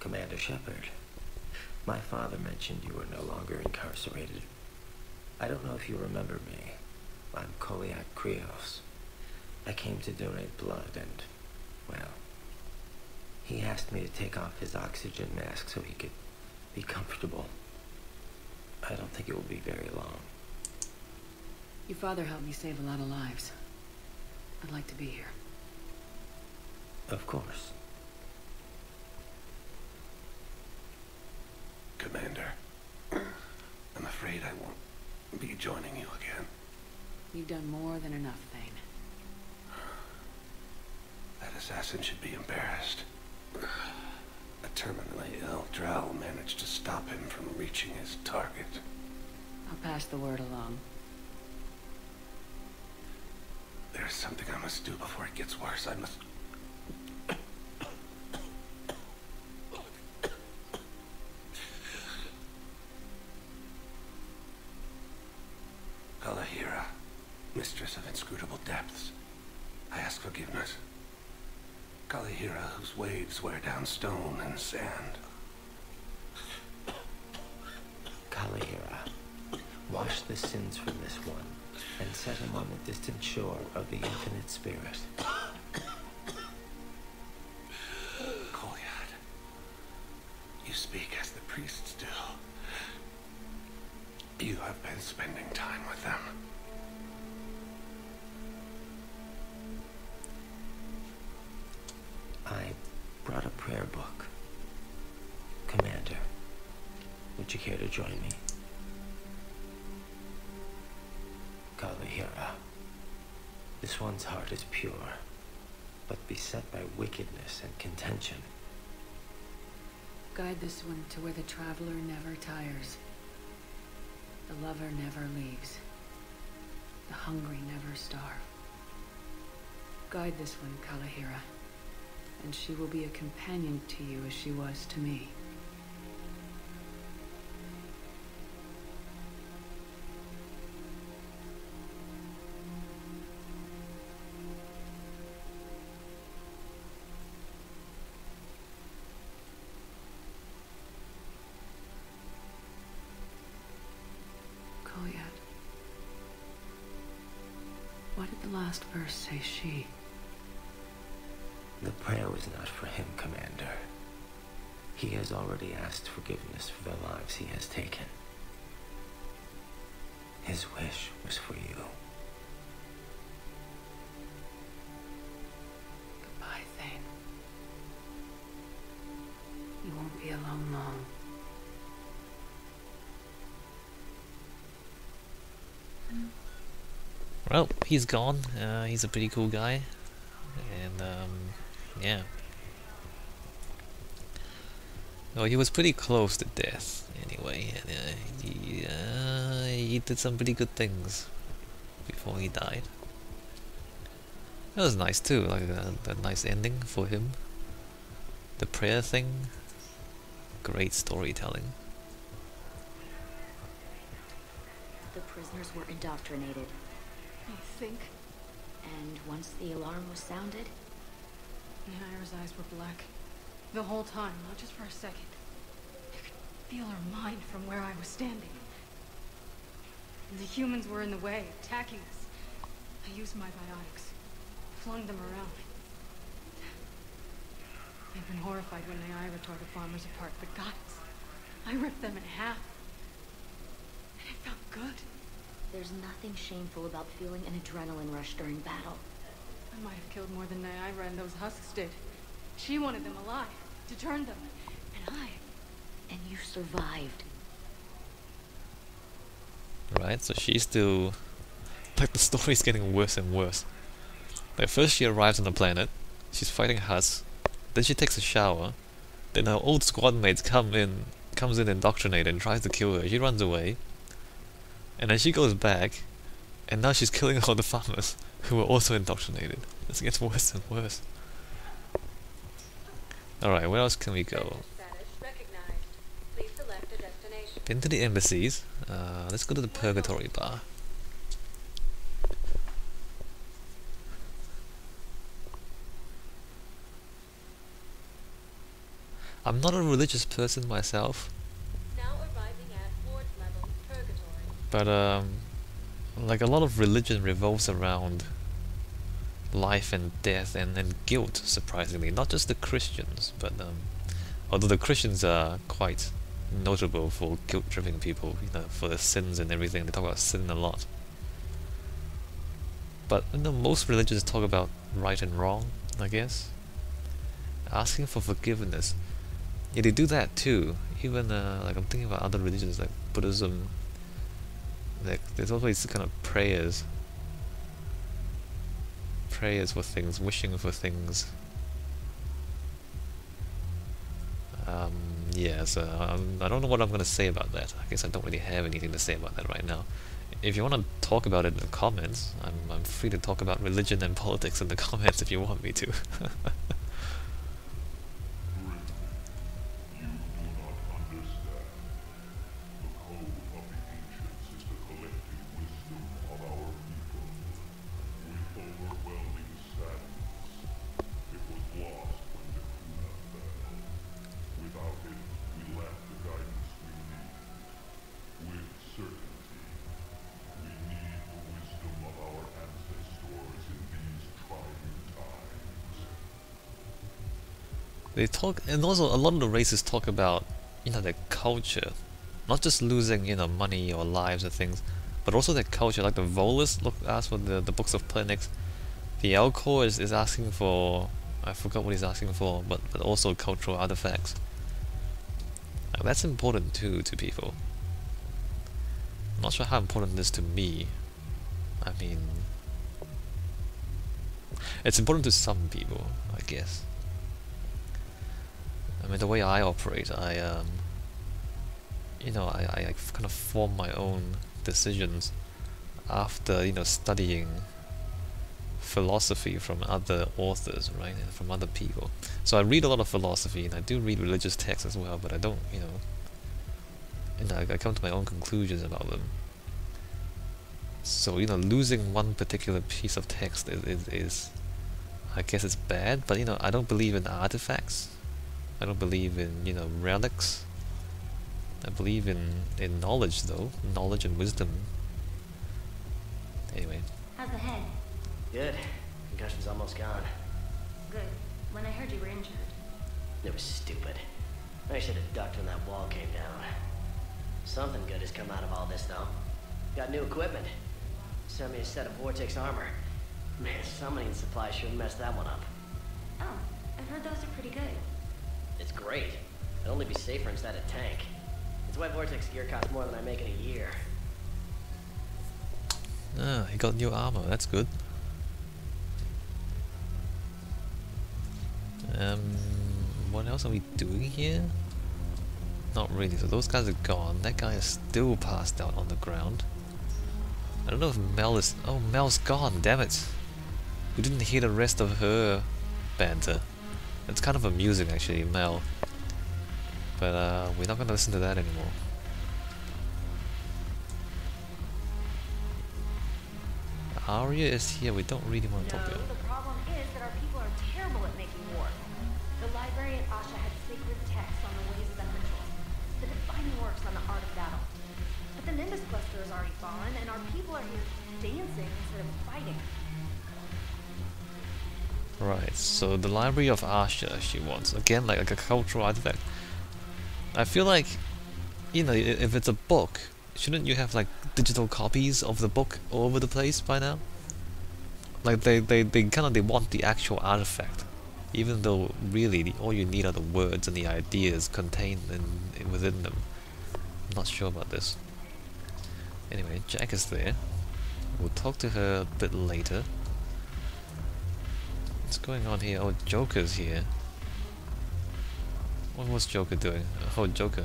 Commander Shepard, my father mentioned you were no longer incarcerated. I don't know if you remember me. I'm Koliak Krios. I came to donate blood and, well, he asked me to take off his oxygen mask so he could be comfortable. I don't think it will be very long. Your father helped me save a lot of lives. I'd like to be here. Of course. Commander, I'm afraid I won't be joining you again. You've done more than enough, Thane. That assassin should be embarrassed. A terminally ill Drow managed to stop him from reaching his target. I'll pass the word along. There's something I must do before it gets worse. I must... Kalahira, mistress of inscrutable depths, I ask forgiveness. Kalahira, whose waves wear down stone and sand. Kalahira, wash the sins from this one, and set him on the distant shore of the infinite spirit. Kolyad, you speak as the priests do. You have been spending time with them. I brought a prayer book. Commander, would you care to join me? Kalahira, this one's heart is pure, but beset by wickedness and contention. Guide this one to where the traveler never tires. The lover never leaves. The hungry never starve. Guide this one, Kalahira, and she will be a companion to you as she was to me. Kolyad. What did the last verse say, she? The prayer was not for him, Commander. He has already asked forgiveness for the lives he has taken. His wish was for you. Goodbye, Thane. You won't be alone long. Well, he's gone. He's a pretty cool guy. And, yeah. Well, he was pretty close to death, anyway. And, he did some pretty good things before he died. That was nice too, like a nice ending for him. The prayer thing, great storytelling. The prisoners were indoctrinated. You think? And once the alarm was sounded, Naira's eyes were black. The whole time, not just for a second. I could feel her mind from where I was standing. And the humans were in the way, attacking us. I used my biotics, flung them around. I've been horrified when Naira tore the farmers apart, but gods, I ripped them in half. And it felt good. there's nothing shameful about feeling an adrenaline rush during battle. I might have killed more than Naira and those husks did. She wanted them alive, to turn them. And I... And you survived. Right, so she's still... Like, the story's getting worse and worse. Like, first she arrives on the planet, she's fighting husks, then she takes a shower, then her old squad mates comes in indoctrinated and tries to kill her. She runs away, and then she goes back, and now she's killing all the farmers who were also indoctrinated. This gets worse and worse. Alright, where else can we go? Been to the embassies. Let's go to the Purgatory Bar. I'm not a religious person myself, Now arriving at ward level purgatory. but like a lot of religion revolves around life and death and guilt, surprisingly. Not just the Christians, but although the Christians are quite notable for guilt-tripping people, you know, for their sins and everything. They talk about sin a lot. But you know, most religions talk about right and wrong, I guess. Asking for forgiveness. Yeah, they do that too. Even like I'm thinking about other religions like Buddhism. Like there's always kind of prayers for things, wishing for things. Yeah, so I don't know what I'm going to say about that. I guess I don't really have anything to say about that right now. If you want to talk about it in the comments, I'm free to talk about religion and politics in the comments if you want me to. They talk, and also a lot of the races talk about, you know, their culture, not just losing, you know, money or lives or things, but also their culture. Like the Volus ask for the books of Plenix. The Elcor is asking for, I forgot what he's asking for, but also cultural artifacts. Now, that's important too to people. I'm not sure how important it is to me. I mean, it's important to some people, I guess. I mean, the way I operate, you know, I kind of form my own decisions after, you know, studying philosophy from other authors, right, and from other people. So I read a lot of philosophy, and I do read religious texts as well, but I don't, you know, I come to my own conclusions about them. So, you know, losing one particular piece of text is I guess it's bad, but, you know, I don't believe in artifacts. I don't believe in, you know, relics. I believe in knowledge, though. Knowledge and wisdom. Anyway. How's the head? Good. Concussion's almost gone. Good. When I heard you were injured. It was stupid. I should have ducked when that wall came down. Something good has come out of all this, though. Got new equipment. Sent me a set of Vortex armor. Man, summoning supply shouldn't mess that one up. Oh, I've heard those are pretty good. It's great. It'd only be safer inside a tank. It's why Vortex gear costs more than I make in a year. Ah, he got new armor, that's good. What else are we doing here? Not really, so those guys are gone. That guy is still passed out on the ground. I don't know if Mel is... Oh, Mel's gone, damn it! We didn't hear the rest of her banter. It's kind of amusing actually, Mel. But we're not gonna listen to that anymore. Arya is here, we don't really want to talk to her. The problem is that our people are terrible at making war. The library at Asha had sacred texts on the ways of the rituals, the defining works on the art of battle. But the Nimbus cluster has already fallen, and our people are here dancing instead of fighting. Right, so the library of Asha she wants. Again, like a cultural artifact. I feel like, you know, if it's a book, shouldn't you have like digital copies of the book all over the place by now? Like they want the actual artifact, even though really all you need are the words and the ideas contained within them. I'm not sure about this. Anyway, Jack is there. We'll talk to her a bit later. What's going on here? Oh, Joker's here. What was Joker doing? Oh, Joker.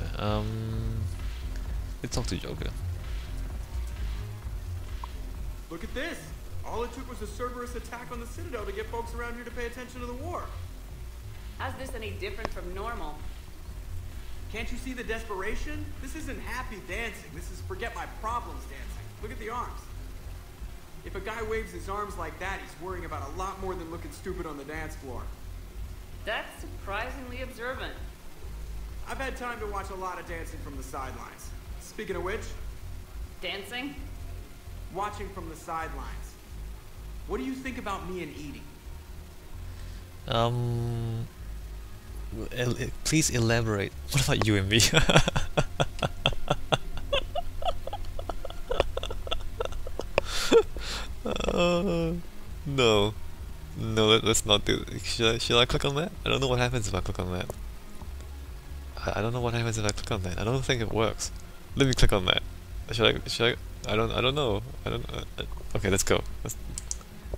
Let's talk to Joker. Look at this! All it took was a Cerberus attack on the Citadel to get folks around here to pay attention to the war. How's this any different from normal? Can't you see the desperation? This isn't happy dancing. This is forget my problems dancing. Look at the arms. If a guy waves his arms like that, he's worrying about a lot more than looking stupid on the dance floor. That's surprisingly observant. I've had time to watch a lot of dancing from the sidelines. Speaking of which, Dancing? watching from the sidelines. What do you think about me and Edie? Please elaborate. What about you and me? No. No, let's not do it. Should I click on that? I don't know what happens if I click on that. I don't know what happens if I click on that. I don't think it works. Let me click on that. Should I? I don't know. I don't. Okay, let's go.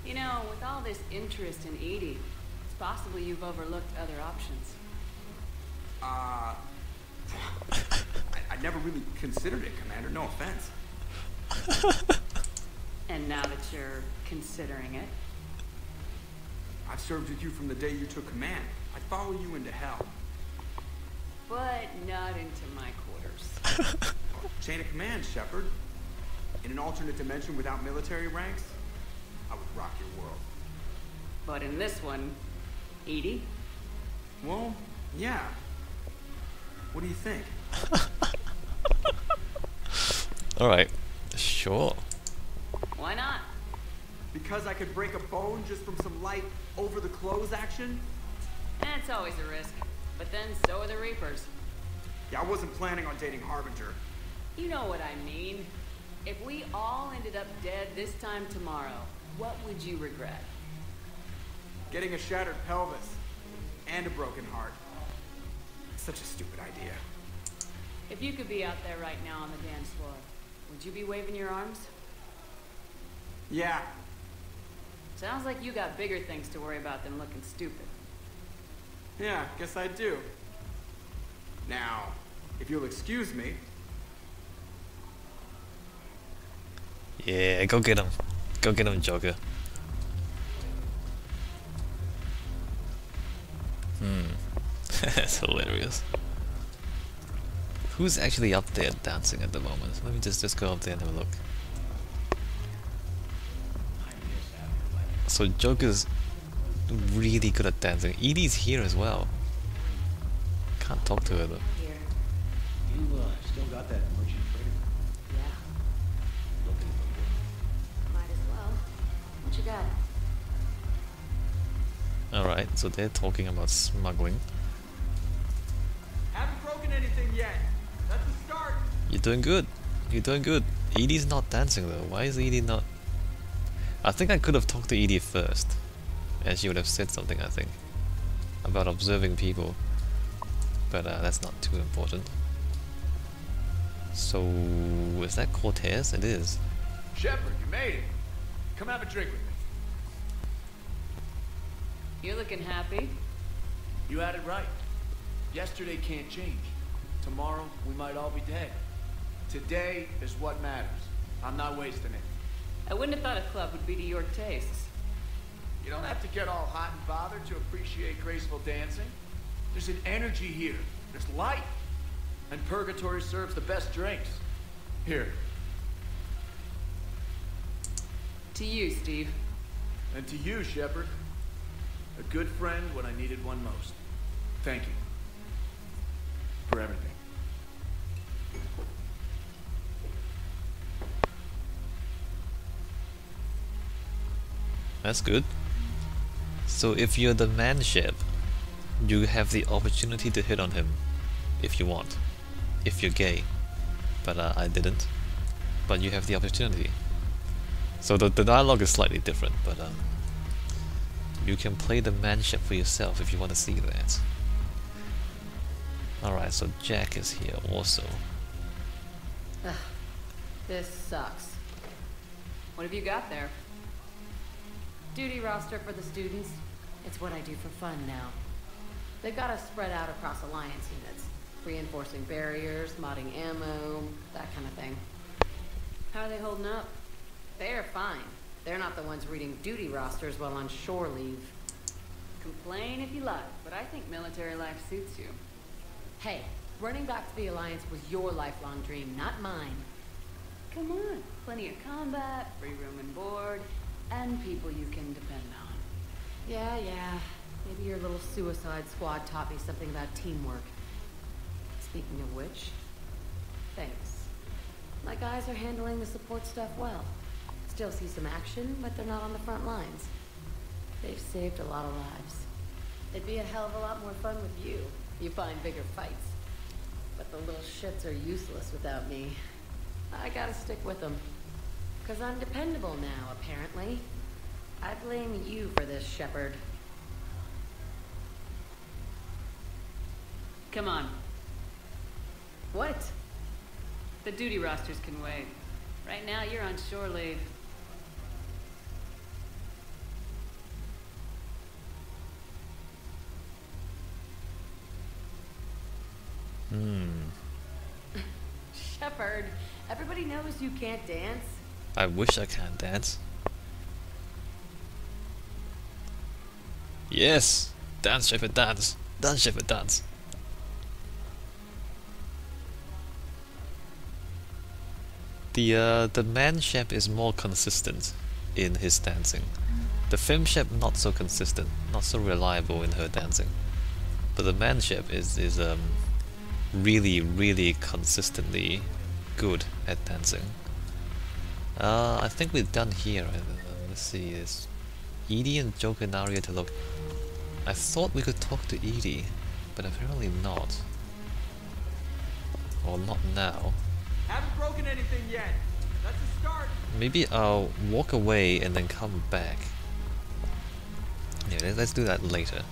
You know, with all this interest in Edie, it's possible you've overlooked other options. I never really considered it, Commander. No offense. And now that you're considering it, I've served with you from the day you took command. I'd follow you into hell. but not into my quarters. Chain of command, Shepard. In an alternate dimension without military ranks, I would rock your world. But in this one, Edie? Well, yeah. What do you think? Alright, sure. Why not? Because I could break a bone just from some light over-the-clothes action? It's always a risk. But then so are the Reapers. Yeah, I wasn't planning on dating Harbinger. You know what I mean. If we all ended up dead this time tomorrow, what would you regret? Getting a shattered pelvis and a broken heart. Such a stupid idea. If you could be out there right now on the dance floor, would you be waving your arms? Yeah. Sounds like you got bigger things to worry about than looking stupid. Yeah, guess I do. Now, if you'll excuse me. Yeah, go get him. Go get him, Joker. That's hilarious. Who's actually up there dancing at the moment? Let me just go up there and have a look. So Joker's really good at dancing. Edie's here as well. Can't talk to her though. Here. You still got that merchant freighter? Yeah, Looking for might as well. What you got? Alright, so they're talking about smuggling. Haven't broken anything yet. That's a start. You're doing good. You're doing good. Edie's not dancing though. Why is Edie not? I think I could have talked to Edie first. And she would have said something, I think. About observing people. But that's not too important. So, is that Cortez? It is. Shepard, you made it. Come have a drink with me. You looking happy? You had it right. Yesterday can't change. Tomorrow, we might all be dead. Today is what matters. I'm not wasting it. I wouldn't have thought a club would be to your tastes. You don't have to get all hot and bothered to appreciate graceful dancing. There's an energy here. There's life. And Purgatory serves the best drinks. Here. To you, Steve. And to you, Shepard. A good friend when I needed one most. Thank you. For everything. That's good. So if you're the man ship, you have the opportunity to hit on him if you want. If you're gay. But I didn't. But you have the opportunity. So the dialogue is slightly different, but you can play the man ship for yourself if you want to see that. Alright, so Jack is here also. Ugh, this sucks. What have you got there? Duty roster for the students. It's what I do for fun now. They've got us spread out across Alliance units. Reinforcing barriers, modding ammo, that kind of thing. How are they holding up? They're fine. They're not the ones reading duty rosters while on shore leave. Complain if you like, but I think military life suits you. Hey, running back to the Alliance was your lifelong dream, not mine. Come on, plenty of combat, free room and board, and people you can depend on. Yeah. Maybe your little suicide squad taught me something about teamwork. Speaking of which, thanks. My guys are handling the support stuff well. Still see some action, but they're not on the front lines. They've saved a lot of lives. It'd be a hell of a lot more fun with you. You find bigger fights. But the little shits are useless without me. I gotta stick with them. 'Cause I'm dependable now, apparently. I blame you for this, Shepard. Come on. What? The duty rosters can wait. Right now, you're on shore leave. Shepard, everybody knows you can't dance. I wish I can dance. Yes! Dance, Shepard, dance! Dance, Shepard, dance! The man Shep is more consistent in his dancing. The femme Shep not so consistent, not so reliable in her dancing. But the man Shep is really consistently good at dancing. I think we're done here. Let's see, is Edie and Joker and Arya to look. I thought we could talk to Edie, but apparently not. Or not now. Haven't broken anything yet. That's a start. Maybe I'll walk away and then come back. Yeah, let's do that later.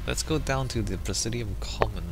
Let's go down to the Presidium Common